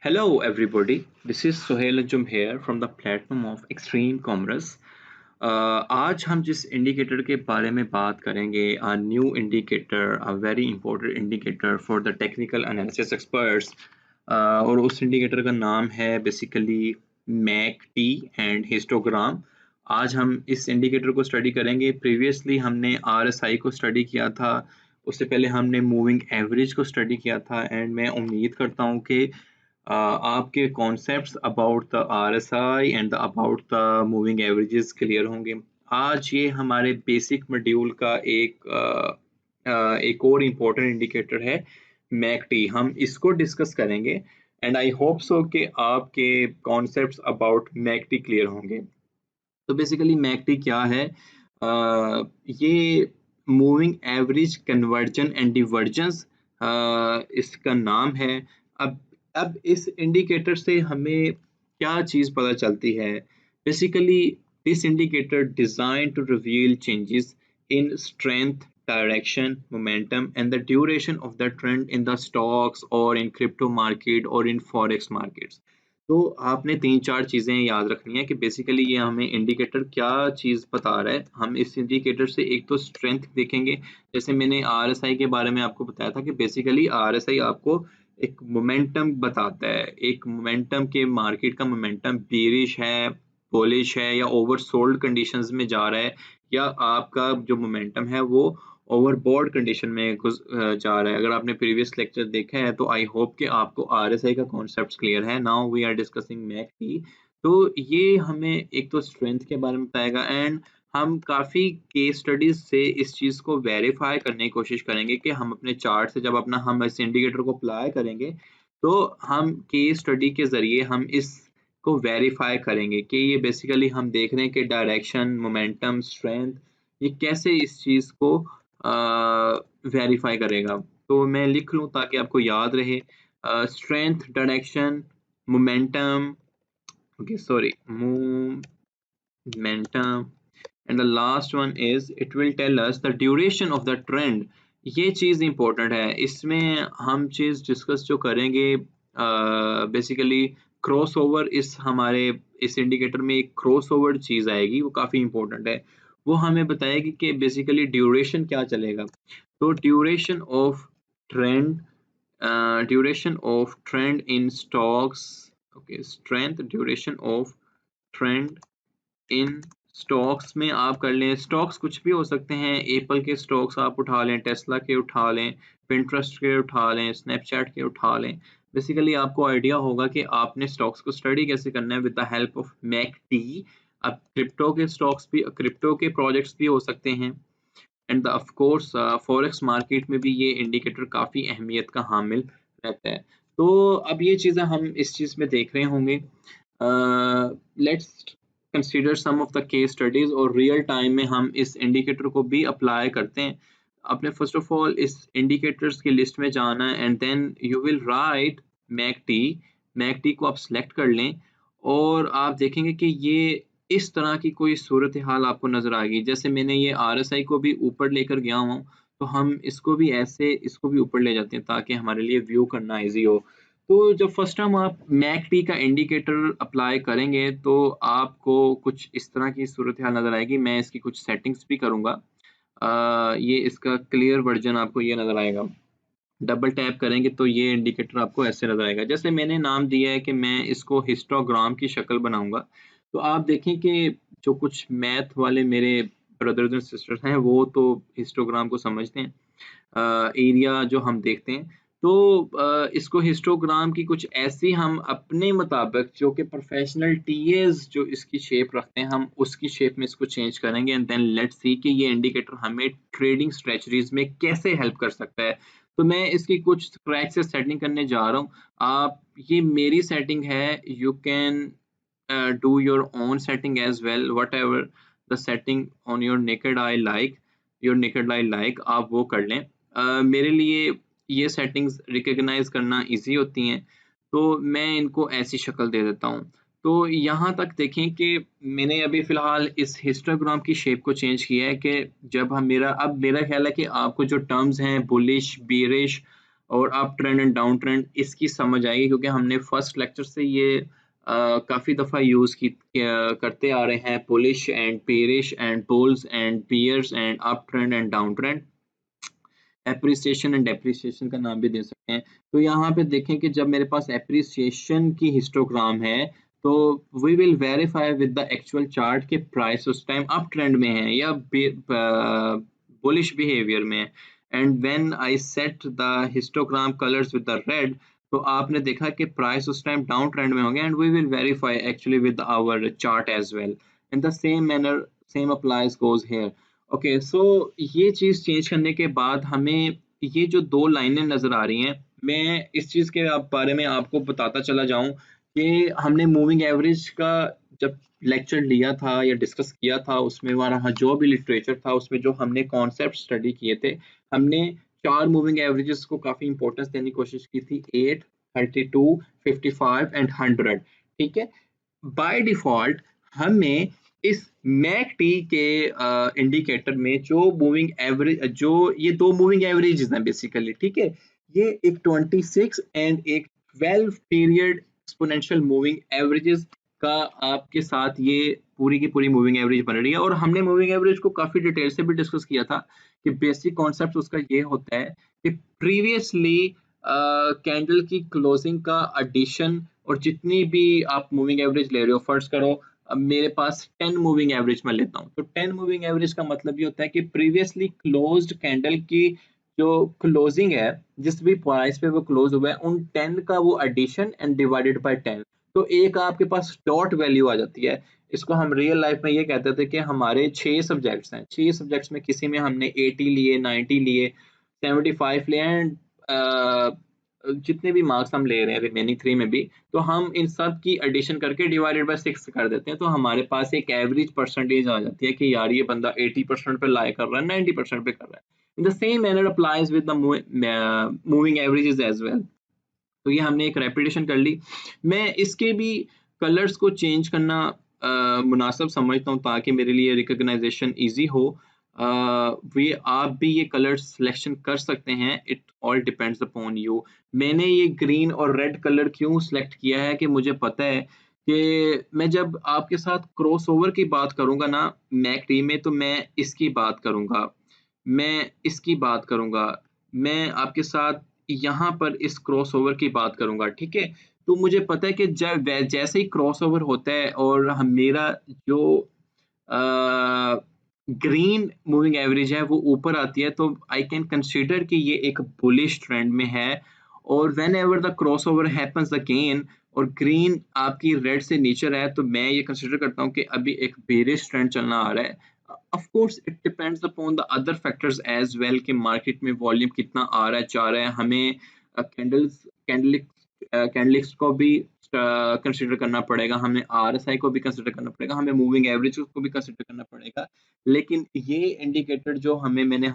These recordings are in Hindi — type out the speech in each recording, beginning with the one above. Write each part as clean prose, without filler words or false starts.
Hello, everybody. This is Sohail Anjum here from the platform of Extreme Commerce. आज हम जिस इंडिकेटर के बारे में बात करेंगे a new indicator, a very important indicator for the technical analysis experts, और उस इंडिकेटर का नाम है बेसिकली MACD एंड हिस्टोग्राम. आज हम इस इंडिकेटर को स्टडी करेंगे. प्रीवियसली हमने RSI को स्टडी किया था, उससे पहले हमने मूविंग एवरेज को स्टडी किया था एंड मैं उम्मीद करता हूँ कि आपके concepts about the RSI and about the moving averages clear होंगे. आज ये हमारे बेसिक मॉड्यूल का एक और इम्पोर्टेंट इंडिकेटर है MACD. हम इसको डिस्कस करेंगे एंड आई होप सो कि आपके कॉन्सेप्ट्स अबाउट MACD क्लियर होंगे. तो बेसिकली MACD क्या है? ये मूविंग एवरेज कन्वर्जन एंड डिवर्जेंस इसका नाम है. अब इस इंडिकेटर से हमें क्या चीज़ पता चलती है? Basically this indicator design to reveal changes in strength, direction, momentum and the duration of the trend in the stocks or in crypto market or in forex markets. तो आपने 3-4 चीज़ें याद रखनी है कि बेसिकली ये हमें इंडिकेटर क्या चीज़ बता रहा है. हम इस इंडिकेटर से एक तो स्ट्रेंथ देखेंगे, जैसे मैंने RSI के बारे में आपको बताया था कि बेसिकली RSI आपको एक मोमेंटम बताता है. एक मोमेंटम के मार्केट का मोमेंटम बेरिश है, बुलिश है या ओवरसोल्ड कंडीशंस में जा रहा है, या आपका जो मोमेंटम है वो ओवरबॉट कंडीशन में जा रहा है. अगर आपने प्रीवियस लेक्चर देखा है तो आई होप कि आपको RSI का कॉन्सेप्ट क्लियर है. Now we are discussing MACD. तो ये हमें एक तो स्ट्रेंथ के बारे में बताएगा एंड हम काफ़ी केस स्टडीज से इस चीज़ को वेरीफाई करने की कोशिश करेंगे कि हम अपने चार्ट से जब हम इस इंडिकेटर को अप्लाई करेंगे तो हम केस स्टडी के ज़रिए हम इसको वेरीफाई करेंगे कि ये बेसिकली हम देख रहे हैं कि डायरेक्शन, मोमेंटम, स्ट्रेंथ ये कैसे इस चीज़ को वेरीफाई करेगा. तो मैं लिख लूँ ताकि आपको याद रहे. Strength, direction, momentum, momentum, and the last one is it will tell us the duration of the trend. ये चीज़ important है. इसमें हम चीज़ डिस्कस जो करेंगे बेसिकली क्रॉस ओवर हमारे इस इंडिकेटर में एक क्रॉस ओवर चीज़ आएगी, वो काफ़ी इंपॉर्टेंट है. वो हमें बताएगी कि बेसिकली ड्यूरेशन क्या चलेगा. तो duration of trend in stocks, strength, duration of trend in stocks में आप कर लें. स्टॉक्स कुछ भी हो सकते हैं. एप्पल के स्टॉक्स आप उठा लें, टेस्ला के उठा लें, पिंटरेस्ट के उठा लें, स्नैपचैट के उठा लें. बेसिकली आपको आइडिया होगा कि आपने स्टॉक्स को स्टडी कैसे करना है with the help of MACD. अब क्रिप्टो के स्टॉक्स भी, क्रिप्टो के प्रोजेक्ट्स भी हो सकते हैं end of course forex market में भी ये इंडिकेटर काफ़ी अहमियत का हामिल रहता है. तो अब ये चीज़ें हम इस चीज़ में देख रहे होंगे. Let's consider some of the case studies और रियल टाइम में हम इस इंडिकेटर को भी अप्लाई करते हैं. आपने फर्स्ट ऑफ ऑल इस इंडिकेटर्स की लिस्ट में जाना है and then you will write MACD को आप सिलेक्ट कर लें और आप देखेंगे कि ये इस तरह की कोई सूरत हाल आपको नजर आएगी. जैसे मैंने ये RSI को भी ऊपर लेकर गया हूँ, तो हम इसको भी ऐसे इसको भी ऊपर ले जाते हैं ताकि हमारे लिए व्यू करना इजी हो. तो जब फर्स्ट टाइम आप MACD का इंडिकेटर अप्लाई करेंगे तो आपको कुछ इस तरह की सूरत हाल नज़र आएगी. मैं इसकी कुछ सेटिंग्स भी करूँगा. ये इसका क्लियर वर्जन आपको ये नज़र आएगा. डबल टैप करेंगे तो ये इंडिकेटर आपको ऐसे नज़र आएगा. जैसे मैंने नाम दिया है कि मैं इसको हिस्टोग्राम की शक्ल बनाऊंगा. तो आप देखें कि जो कुछ मैथ वाले मेरे ब्रदर्स एंड सिस्टर्स हैं वो तो हिस्टोग्राम को समझते हैं, एरिया जो हम देखते हैं. तो इसको हिस्टोग्राम की कुछ ऐसी हम अपने मुताबिक जो कि प्रोफेशनल टीएस जो इसकी शेप रखते हैं हम उसकी शेप में इसको चेंज करेंगे एंड देन लेट्स सी कि ये इंडिकेटर हमें ट्रेडिंग स्ट्रेटजीज में कैसे हेल्प कर सकता है. तो मैं इसकी कुछ स्क्रैच से सेटिंग करने जा रहा हूँ. आप ये मेरी सेटिंग है, you can do your own setting as well. Whatever the setting on your naked eye like आप वो कर लें. मेरे लिए ये सेटिंग्स रिकग्नाइज करना इजी होती हैं तो मैं इनको ऐसी शक्ल दे देता हूँ. तो यहाँ तक देखें कि मैंने अभी फ़िलहाल इस हिस्टोग्राम की शेप को चेंज किया है कि जब हम अब मेरा ख्याल है कि आपको जो टर्म्स हैं बुलिश, बेरिश और up trend and down trend इसकी समझ आएगी, क्योंकि हमने फर्स्ट लेक्चर से ये काफ़ी दफ़ा यूज़ करते आ रहे हैं, bullish and bearish and bulls and bears and up trend and down trend, appreciation and depreciation का नाम भी दे सकते हैं। तो यहाँ पे देखें कि जब मेरे पास एप्रिसिएशन की हिस्टोग्राम है, तो we will verify with the actual chart के प्राइस उस टाइम अप ट्रेंड में है या बुलिश बिहेवियर में है। And when I set the histogram colours with the red, तो आपने देखा कि प्राइस उस टाइम डाउन ट्रेंड में होंगे, and we will verify actually with our chart as well. In the same manner same applies goes here. Okay, so ये चीज़ चेंज करने के बाद हमें ये जो 2 लाइनें नज़र आ रही हैं, मैं इस चीज़ के बारे में आपको बताता चला जाऊँ कि हमने मूविंग एवरेज का जब लेक्चर लिया था या डिस्कस किया था, उसमें हमारा जो भी लिटरेचर था, उसमें जो हमने कॉन्सेप्ट स्टडी किए थे, हमने 4 मूविंग एवरेजेस को काफ़ी इंपॉर्टेंस देने की कोशिश की थी, 8, 32, 55 एंड 100। ठीक है? बाय डिफ़ॉल्ट हमें इस मैकडी के इंडिकेटर में जो मूविंग एवरेज, जो ये 2 मूविंग एवरेजेस हैं बेसिकली, ठीक है? ये एक 26 एंड एक 12 पीरियड एक्सपोनेंशियल मूविंग एवरेजेस का आपके साथ ये पूरी की पूरी मूविंग एवरेज बन रही है। और हमने मूविंग एवरेज को काफ़ी डिटेल से भी डिस्कस किया था कि बेसिक कॉन्सेप्ट उसका ये होता है कि प्रीवियसली कैंडल की क्लोजिंग का एडिशन, और जितनी भी आप मूविंग एवरेज ले रहे हो, फर्ज करो अब मेरे पास 10 मूविंग एवरेज मैं लेता हूँ, तो 10 मूविंग एवरेज का मतलब ये होता है कि प्रीवियसली क्लोज्ड कैंडल की जो क्लोजिंग है, जिस भी प्राइस पे वो क्लोज हुआ है, उन 10 का वो एडिशन एंड डिवाइडेड बाय 10, तो एक आपके पास डॉट वैल्यू आ जाती है। इसको हम रियल लाइफ में ये कहते थे कि हमारे 6 सब्जेक्ट्स हैं, 6 सब्जेक्ट्स में किसी में हमने 80 लिए, 90 लिए, 75 लिए एंड जितने भी मार्क्स हम ले रहे हैं रिमेनिंग 3 में भी, तो हम इन सब की एडिशन करके डिवाइडेड बाय 6 कर देते हैं, तो हमारे पास एक एवरेज परसेंटेज आ जाती है कि यार ये बंदा 80% पे लाई कर रहा है, 90% पे कर रहा है। In the same manner applies with the moving averages as well. तो ये हमने एक रेपिटेशन कर ली। मैं इसके भी कलर्स को चेंज करना मुनासिब समझता हूँ ताकि मेरे लिए रिकॉग्नाइजेशन ईजी हो। वे आप भी ये कलर सिलेक्शन कर सकते हैं, it all depends upon you. मैंने ये ग्रीन और रेड कलर क्यों सिलेक्ट किया है कि मुझे पता है कि मैं जब आपके साथ क्रॉसओवर की बात करूंगा ना मैकडी में, तो मैं इसकी बात करूंगा, मैं इसकी बात करूंगा, मैं आपके साथ यहाँ पर इस क्रॉसओवर की बात करूंगा, ठीक है? तो मुझे पता है कि जब जैसे ही क्रॉसओवर होता है और हम मेरा जो ग्रीन मूविंग एवरेज है वो ऊपर आती है, तो आई कैन कंसीडर कि ये एक बुलिश ट्रेंड में है। और when ever the crossover happens again और ग्रीन आपकी रेड से नीचे है, तो मैं ये कंसीडर करता हूँ कि अभी एक बेरिश ट्रेंड चलना आ रहा है। Of course it depends upon the other factors as well कि मार्केट में वॉल्यूम कितना आ रहा है, जा रहा है। हमें कैंडलिक्स को भी कंसिडर करना पड़ेगा, हमें आरएसआई को भी कंसिडर करना पड़ेगा, हमें मूविंग एवरेज को भी कंसिडर करना पड़ेगा। लेकिन ये इंडिकेटर जो मैंने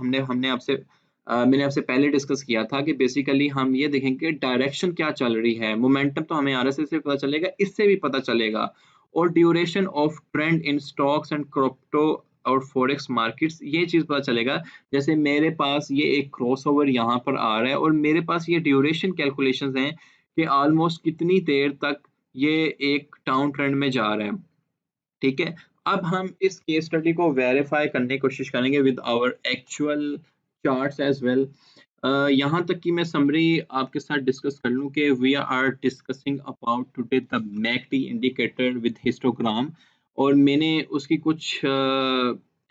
आपसे पहले डिस्कस किया था कि बेसिकली हम ये देखेंगे डायरेक्शन क्या चल रही है, मोमेंटम तो हमें आरएसआई से पता चलेगा, इससे भी पता चलेगा, और duration of trend in stocks and crypto और फॉरेक्स मार्केट्स, ये चीज पता चलेगा। जैसे मेरे पास ये एक क्रॉसओवर यहाँ पर आ रहा है और मेरे पास ये ड्यूरेशन कैलकुलेशंस हैं कि ऑलमोस्ट कितनी देर तक ये एक डाउन ट्रेंड में जा रहा है, ठीक है? अब हम इस केस स्टडी को वेरीफाई करने की कोशिश करेंगे with our actual charts as well. यहाँ तक कि मैं समरी आपके साथ डिस्कस कर लूँ कि we are discussing about today the MACD indicator with histogram, और मैंने उसकी कुछ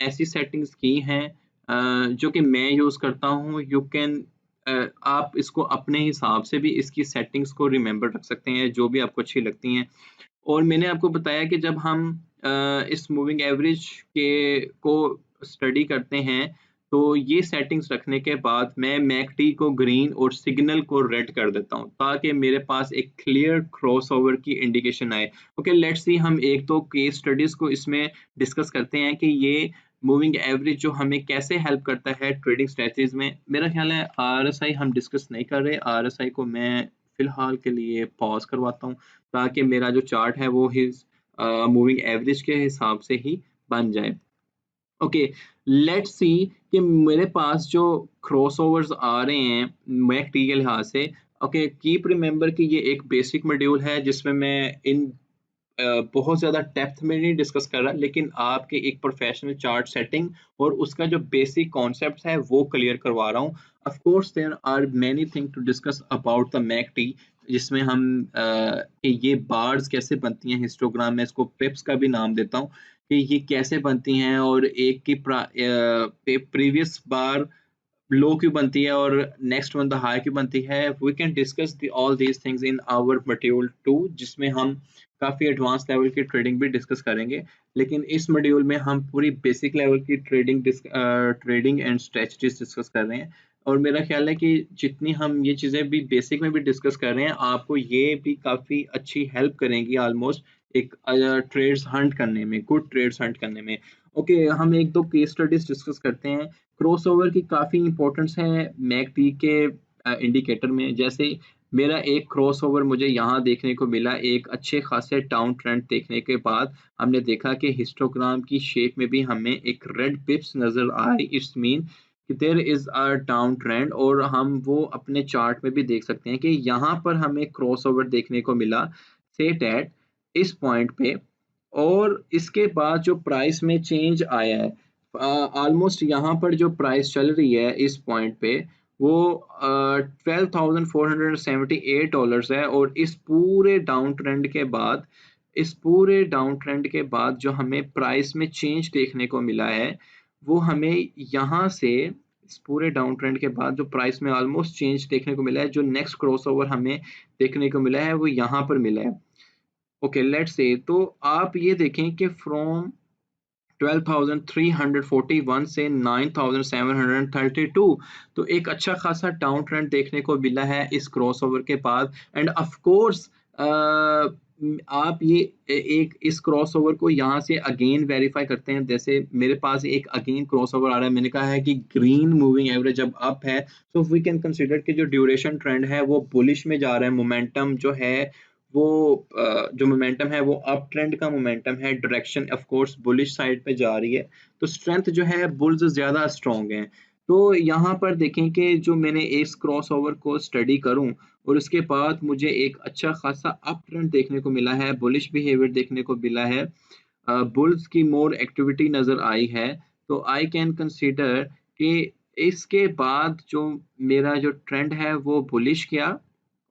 ऐसी सेटिंग्स की हैं जो कि मैं यूज़ करता हूँ। यू कैन आप इसको अपने हिसाब से भी इसकी सेटिंग्स को रिमेंबर रख सकते हैं, जो भी आपको अच्छी लगती हैं। और मैंने आपको बताया कि जब हम इस मूविंग एवरेज के को स्टडी करते हैं, तो ये सेटिंग्स रखने के बाद मैं मैकडी को ग्रीन और सिग्नल को रेड कर देता हूँ ताकि मेरे पास एक क्लियर क्रॉसओवर की इंडिकेशन आए। ओके, लेट्स सी, हम एक दो केस स्टडीज को इसमें डिस्कस करते हैं कि ये मूविंग एवरेज जो हमें कैसे हेल्प करता है ट्रेडिंग स्ट्रेटजीज में। मेरा ख्याल है आरएसआई हम डिस्कस नहीं कर रहे, आरएसआई को मैं फिलहाल के लिए पॉज करवाता हूँ ताकि मेरा जो चार्ट है वो हिज मूविंग एवरेज के हिसाब से ही बन जाए। ओके, लेट्स सी कि मेरे पास जो क्रॉसओवर्स आ रहे हैं मैकडी के लिहाज से, ओके कीप रिमेंबर कि ये एक बेसिक मॉड्यूल है जिसमें मैं बहुत ज़्यादा डेप्थ में नहीं डिस्कस कर रहा, लेकिन आपके एक प्रोफेशनल चार्ट सेटिंग और उसका जो बेसिक कॉन्सेप्ट है वो क्लियर करवा रहा हूँ। Of course there are many thing to discuss about the MACD, जिसमें हम कि ये बार्स कैसे बनती हैं हिस्टोग्राम में, इसको पिप्स का भी नाम देता हूँ कि ये कैसे बनती हैं और एक की प्रीवियस बार लो क्यों बनती है और नेक्स्ट वन द हाई क्यों बनती है। We can discuss all these things in our module 2, जिसमें हम काफ़ी एडवांस लेवल की ट्रेडिंग भी डिस्कस करेंगे, लेकिन इस मॉड्यूल में हम पूरी बेसिक लेवल की ट्रेडिंग एंड स्ट्रेटजीज डिस्कस कर रहे हैं। और मेरा ख्याल है कि जितनी हम ये चीज़ें भी बेसिक में भी डिस्कस कर रहे हैं, आपको ये भी काफ़ी अच्छी हेल्प करेंगी ऑलमोस्ट एक ट्रेड्स हंट करने में, गुड ट्रेड्स हंट करने में। ओके हम एक दो केस स्टडीज डिस्कस करते हैं। क्रॉसओवर की काफ़ी इंपॉर्टेंस है मैकडी के इंडिकेटर में। जैसे मेरा एक क्रॉसओवर मुझे यहाँ देखने को मिला, एक अच्छे खासे डाउन ट्रेंड देखने के बाद हमने देखा कि हिस्टोग्राम की शेप में भी हमें एक रेड पिप्स नजर आई। इट्स मीन कि there is a down trend, और हम वो अपने चार्ट में भी देख सकते हैं कि यहाँ पर हमें क्रॉसओवर देखने को मिला सेट एट इस पॉइंट पे। और इसके बाद जो प्राइस में चेंज आया है, ऑलमोस्ट यहाँ पर जो प्राइस चल रही है इस पॉइंट पे वो $12,478 है। और इस पूरे डाउन ट्रेंड के बाद जो हमें प्राइस में चेंज देखने को मिला है वो हमें यहाँ से, इस पूरे डाउन ट्रेंड के बाद जो प्राइस में ऑलमोस्ट चेंज देखने को मिला है, जो नेक्स्ट क्रॉसओवर हमें देखने को मिला है वो यहाँ पर मिला है। ओके लेट्स से, तो आप ये देखें कि फ्रॉम 12,341 से 9,732, तो एक अच्छा खासा डाउन ट्रेंड देखने को मिला है इस क्रॉसओवर के बाद। एंड ऑफ कोर्स आप ये एक इस क्रॉसओवर को यहाँ से अगेन वेरीफाई करते हैं। जैसे मेरे पास एक अगेन क्रॉसओवर आ रहा है, मैंने कहा है कि ग्रीन मूविंग एवरेज अब अप है, सो वी कैन कंसीडर कि जो ड्यूरेशन ट्रेंड है वो बुलिश में जा रहा है। मोमेंटम जो है वो जो मोमेंटम है वो अप ट्रेंड का मोमेंटम है, direction of course bullish side पे जा रही है, तो स्ट्रेंथ जो है बुल्स ज्यादा स्ट्रॉन्ग है। तो यहाँ पर देखें कि जो मैंने इस क्रॉसओवर को स्टडी करूं और उसके बाद मुझे एक अच्छा खासा अप ट्रेंड देखने को मिला है, बुलिश बिहेवियर देखने को मिला है, बुल्स की मोर एक्टिविटी नजर आई है, तो आई कैन कंसीडर कि इसके बाद जो मेरा जो ट्रेंड है वो बुलिश किया।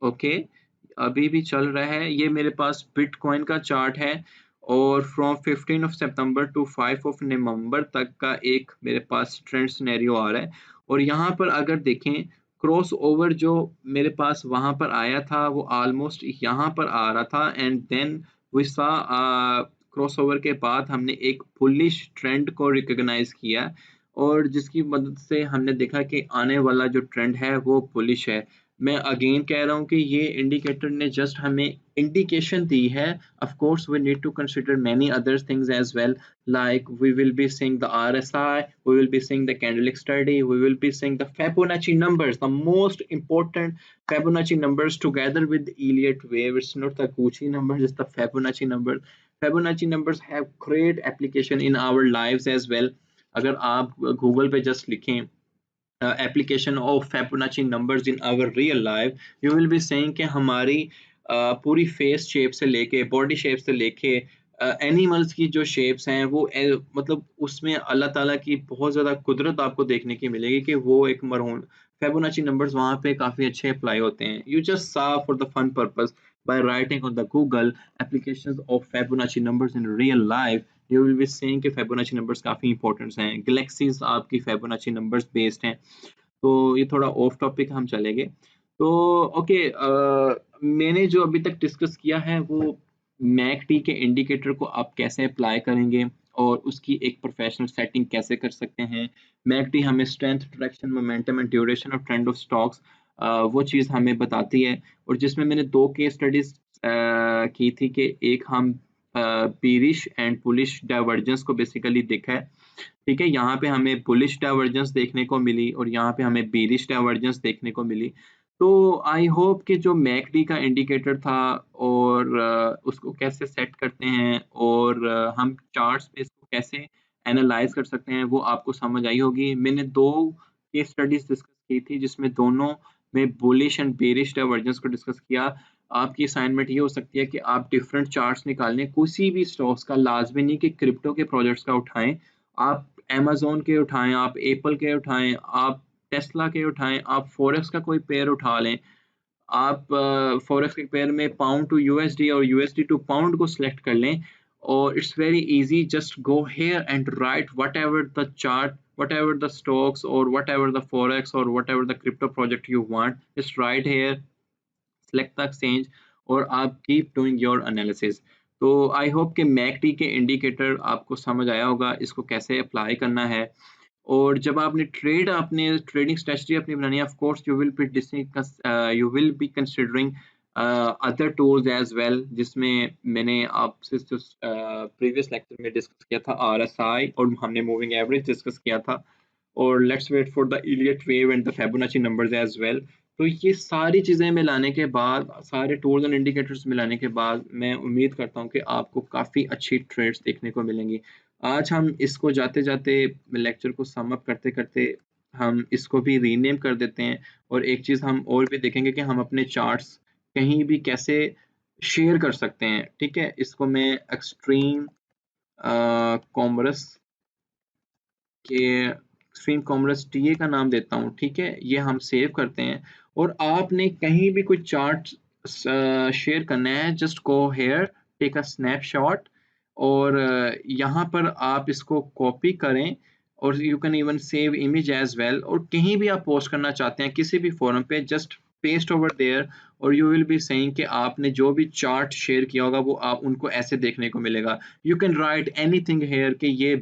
ओके अभी भी चल रहा है, ये मेरे पास बिटकॉइन का चार्ट है और फ्रॉम 15 ऑफ सितंबर टू 5 ऑफ नवंबर तक का एक मेरे पास ट्रेंड सिनेरियो आ रहा है। और यहाँ पर अगर देखें क्रॉस ओवर जो मेरे पास वहां पर आया था वो ऑलमोस्ट यहाँ पर आ रहा था, and then we saw cross over के बाद हमने एक बुलिश ट्रेंड को रिकॉग्नाइज किया, और जिसकी मदद से हमने देखा कि आने वाला जो ट्रेंड है वो बुलिश है। मैं अगेन कह रहा हूँ कि ये इंडिकेटर ने जस्ट हमें इंडिकेशन दी है। Of course we need to consider many other things as well, like we will be seeing the RSI, we will be seeing the candlestick study, we will be seeing the Fibonacci numbers, the most important Fibonacci numbers together with the Elliott wave. It's not the Gucci numbers, it's the Fibonacci numbers. Fibonacci numbers have great application in our lives as well. अगर आप गूगल पे जस्ट लिखें application of Fibonacci numbers in our real life, you will be saying कि हमारी पूरी फेस शेप से लेके बॉडी शेप से लेके एनिमल्स की जो शेप्स हैं वो मतलब उसमें अल्लाह ताला की बहुत ज़्यादा कुदरत आपको देखने की मिलेगी कि वो एक मरहूम Fibonacci numbers वहाँ पे काफ़ी अच्छे अप्लाई होते हैं। You just saw for the fun purpose by writing on the Google applications of Fibonacci numbers in real life, you will be seeing कि Fibonacci numbers काफ़ी इंपॉर्टेंट हैं। गैलेक्सीज आपकी Fibonacci numbers बेस्ड हैं। तो ये थोड़ा ऑफ टॉपिक हम चलेंगे। तो ओके मैंने जो अभी तक डिस्कस किया है वो मैकडी के इंडिकेटर को आप कैसे अप्लाई करेंगे और उसकी एक प्रोफेशनल सेटिंग कैसे कर सकते हैं। मैकडी हमें strength, direction, momentum and duration of trend of stocks वो चीज़ हमें बताती है। और जिसमें मैंने दो केस स्टडीज की थी कि एक हम बीरिश एंड बुलिश डाइवर्जेंस को बेसिकली देखा है। ठीक है, यहाँ पे हमें बुलिश डाइवर्जेंस देखने को मिली और यहाँ पे हमें बेरिश डाइवर्जेंस देखने को मिली। तो आई होप कि जो मैकडी का इंडिकेटर था और उसको कैसे सेट करते हैं और हम चार्ट्स पे इसको कैसे एनालाइज कर सकते हैं, वो आपको समझ आई होगी। मैंने 2 केस स्टडीज़ डिस्कस की थी जिसमें दोनों में बुलिश एंड बेरिश डाइवर्जेंस को डिस्कस किया। आपकी असाइनमेंट ये हो सकती है कि आप डिफरेंट चार्ट्स निकाल लें, किसी भी स्टॉक्स का, लाज़मी नहीं कि क्रिप्टो के प्रोजेक्ट्स का उठाएँ। आप अमेज़न के उठाएँ, आप एप्पल के उठाएँ, आप टेस्ला के उठाएँ, आप फॉरेक्स का कोई पेयर उठा लें। आप फॉरेक्स के पेयर में पाउंड टू यूएसडी और यूएसडी टू पाउंड को सिलेक्ट कर लें और it's very easy, just go here and right whatever the chart, whatever the stocks और व्हाटएवर द फॉरेक्स और whatever the crypto project you want, just right here, select the exchange और आप कीप डूइंग योर एनालिसिस। तो आई होप कि मैकडी के इंडिकेटर आपको समझ आया होगा, इसको कैसे अप्लाई करना है। और जब आपने ट्रेडिंग स्ट्रेटजी अपनी बनानी है, of course you will be considering other tools as well, जिसमें मैंने आपसे जो प्रीवियस लेक्चर में डिस्कस किया था आरएसआई, और हमने मूविंग एवरेज डिस्कस किया था, और let's wait for the Elliott wave and the Fibonacci numbers as well. तो ये सारी चीज़ें मिलाने के बाद, सारे टूल्स एंड इंडिकेटर्स मिलाने के बाद, मैं उम्मीद करता हूँ कि आपको काफ़ी अच्छी ट्रेड्स देखने को मिलेंगी। आज हम इसको जाते-जाते लेक्चर को सम अप करते-करते हम इसको भी रीनेम कर देते हैं, और एक चीज़ हम और भी देखेंगे कि हम अपने चार्ट्स कहीं भी कैसे शेयर कर सकते हैं, ठीक है? इसको मैं एक्सट्रीम कॉमर्स के स्ट्रीम कॉमर्स टीए का नाम देता हूँ, ठीक है? ये हम सेव करते हैं, और आपने कहीं भी कोई चार्ट शेयर करना है, just go here, take a snapshot, और यहाँ पर आप इसको कॉपी करें, और you can even save image as well, और कहीं भी आप पोस्ट करना चाहते हैं किसी भी फोरम पे, जस्ट पेस्ट ओवर देयर, और यू विल बी सेइंग कि आपने जो भी चार्ट शेयर किया होगा वो आप उनको ऐसे देखने को मिलेगा। You can write anything here कि ये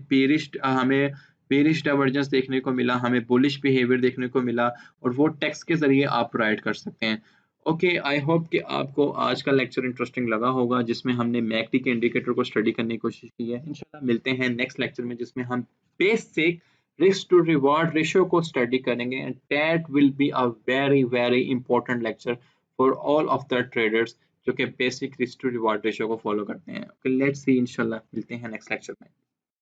हमें बेरिश डाइवर्जेंस देखने को मिला, हमें बुलिश बिहेवियर देखने को मिला, और वो टेक्स्ट के ज़रिए आप राइट कर सकते हैं। ओके, आई होप कि आपको आज का लेक्चर इंटरेस्टिंग लगा होगा, जिसमें हमने मैकडी के इंडिकेटर को स्टडी करने की कोशिश की है। इंशाल्लाह मिलते हैं नेक्स्ट लेक्चर में, जिसमें हम basic risk to reward ratio को स्टडी करेंगे, and that will be a very very important lecture for all of the traders जो कि basic risk to reward ratio को फॉलो करते हैं। ओके, लेट्स सी, इंशाल्लाह मिलते हैं नेक्स्ट लेक्चर में।